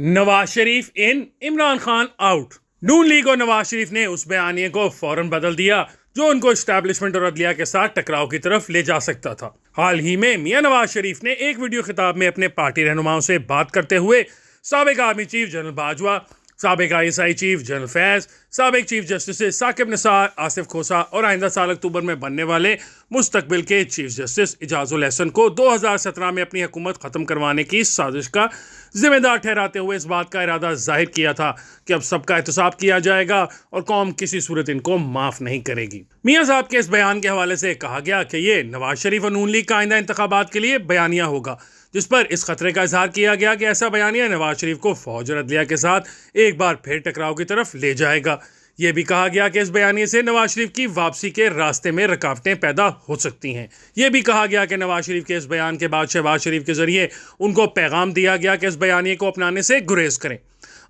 नवाज शरीफ इन, Imran Khan out. नून league और नवाज शरीफ ने उस बयानिए को फौरन बदल दिया जो उनको एस्टैब्लिशमेंट और अदलिया के साथ टकराव की तरफ ले जा सकता था। हाल ही में मियां नवाज शरीफ ने एक वीडियो खिताब में अपने पार्टी रहनुमाओं से बात करते हुए साबिक आर्मी चीफ जनरल बाजवा, साबिक ISI चीफ जनरल फैज, साबिक चीफ जस्टिस साकिब निसार, आसिफ खोसा और आइंदा साल अक्टूबर में बनने वाले मुस्तकबिल के चीफ जस्टिस इजाजुल एहसन को 2017 में अपनी हुकूमत ख़त्म करवाने की साजिश का जिम्मेदार ठहराते हुए इस बात का इरादा जाहिर किया था कि अब सबका एहतसाब किया जाएगा और कौम किसी सूरत इनको माफ़ नहीं करेगी। मियाँ साहब के इस बयान के हवाले से कहा गया कि ये नवाज शरीफ और नून लीग का आइंदा इंतखाबात के लिए बयानिया होगा, जिस पर इस खतरे का इजहार किया गया कि ऐसा बयानिया नवाज शरीफ को फौज और अदलिया के साथ एक बार फिर टकराव की तरफ ले जाएगा। यह भी कहा गया कि इस बयानिए से नवाज शरीफ की वापसी के रास्ते में रुकावटें पैदा हो सकती हैं। यह भी कहा गया कि नवाज शरीफ के इस बयान के बाद शहबाज शरीफ के जरिए उनको पैगाम दिया गया कि इस बयानिए को अपनाने से गुरेज करें।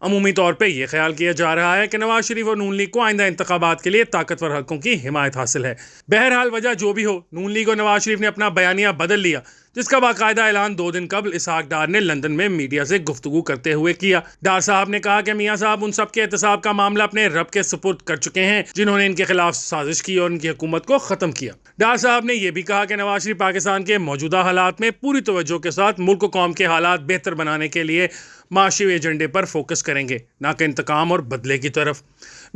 अमूमी तौर पर यह ख्याल किया जा रहा है कि नवाज शरीफ और नून लीग को आइंदा इंतखाबात के लिए ताकतवर हल्कों की हिमायत हासिल है। बहरहाल वजह जो भी हो, नून लीग और नवाज शरीफ ने अपना बयानिया बदल लिया, जिसका बाकायदा ऐलान 2 दिन कबल इसहाक डार ने लंदन में मीडिया से गुफ्तगू करते हुए किया। डार साहब ने कहा कि मियाँ साहब उन सब के एहतसाब का मामला अपने रब के सुपुर्द कर चुके हैं जिन्होंने इनके खिलाफ साजिश की और इनकी हुकूमत को खत्म किया। डार साहब ने यह भी कहा कि नवाज शरीफ पाकिस्तान के मौजूदा हालात में पूरी तवज्जो के साथ मुल्क और कौम के हालात बेहतर बनाने के लिए माशी एजेंडे पर फोकस करेंगे, ना कि इंतकाम और बदले की तरफ।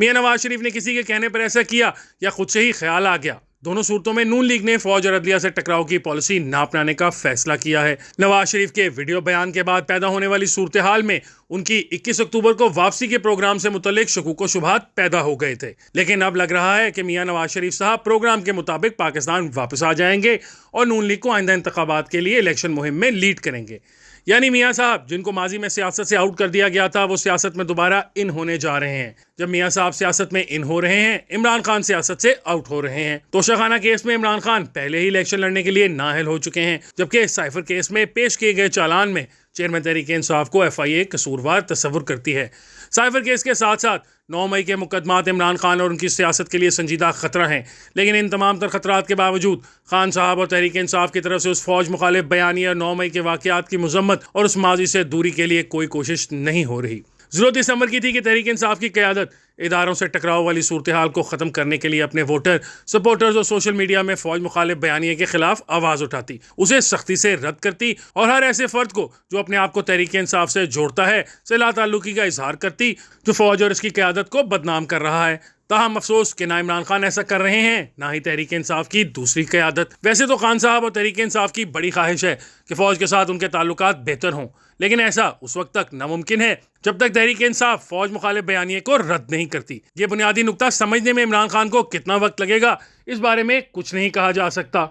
मियाँ नवाज शरीफ ने किसी के कहने पर ऐसा किया या खुद से ही ख्याल आ गया, दोनों सूरतों में नून लीग ने फौज और अदलिया से टकराव की पॉलिसी न अपनाने का फैसला किया है। नवाज शरीफ के वीडियो बयान के बाद पैदा होने वाली सूरत हाल में उनकी 21 अक्टूबर को वापसी के प्रोग्राम से मुतल्लिक शकूक व शुबहात पैदा हो गए थे, लेकिन अब लग रहा है कि मियाँ नवाज शरीफ साहब प्रोग्राम के मुताबिक पाकिस्तान वापस आ जाएंगे और नून लीग को आइंदा इंतखाबात के लिए इलेक्शन मुहिम में लीड करेंगे। यानी मियाँ साहब जिनको माजी में सियासत से आउट कर दिया गया था, वो सियासत में दोबारा इन होने जा रहे हैं। जब मियाँ साहब सियासत में इन हो रहे हैं, इमरान खान सियासत से आउट हो रहे हैं। तोशाखाना केस में इमरान खान पहले ही इलेक्शन लड़ने के लिए नाअहल हो चुके हैं, जबकि साइफर केस में पेश किए गए चालान में चेयरमैन तहरीक इंसाफ को FIA कसूरवार तस्वुर करती है। साइफर केस के साथ साथ 9 मई के मुकदमात इमरान खान और उनकी सियासत के लिए संजीदा खतरा हैं, लेकिन इन तमाम तर खतरात के बावजूद खान साहब और तहरीक इंसाफ की तरफ से उस फौज मुखालिफ बयानिया 9 मई के वाक़यात की मजम्मत और उस माजी से दूरी के लिए कोई कोशिश नहीं हो रही। जरूरत इस अमर की थी कि तहरीक इंसाफ की क़यादत इदारों से टकराव वाली सूरत हाल को ख़त्म करने के लिए अपने वोटर, सपोर्टर्स और सोशल मीडिया में फौज मुखालिफ बयानिए के खिलाफ आवाज़ उठाती, उसे सख्ती से रद्द करती और हर ऐसे फ़र्द को जो अपने आप को तहरीक इंसाफ से जोड़ता है से लाताल्लुकी का इजहार करती जो फौज और इसकी क़यादत को बदनाम कर रहा है। ताहम अफसोस कि ना इमरान खान ऐसा कर रहे हैं, ना ही तहरीक इंसाफ की दूसरी क़यादत। वैसे तो खान साहब और तहरीक इंसाफ की बड़ी ख्वाहिश है कि फ़ौज के साथ उनके ताल्लुकात बेहतर हों, लेकिन ऐसा उस वक्त तक नामुमकिन है जब तक तहरीक इंसाफ फौज मुखालिफ बयानिए को रद्द नहीं करती। ये बुनियादी नुक्ता समझने में इमरान खान को कितना वक्त लगेगा, इस बारे में कुछ नहीं कहा जा सकता।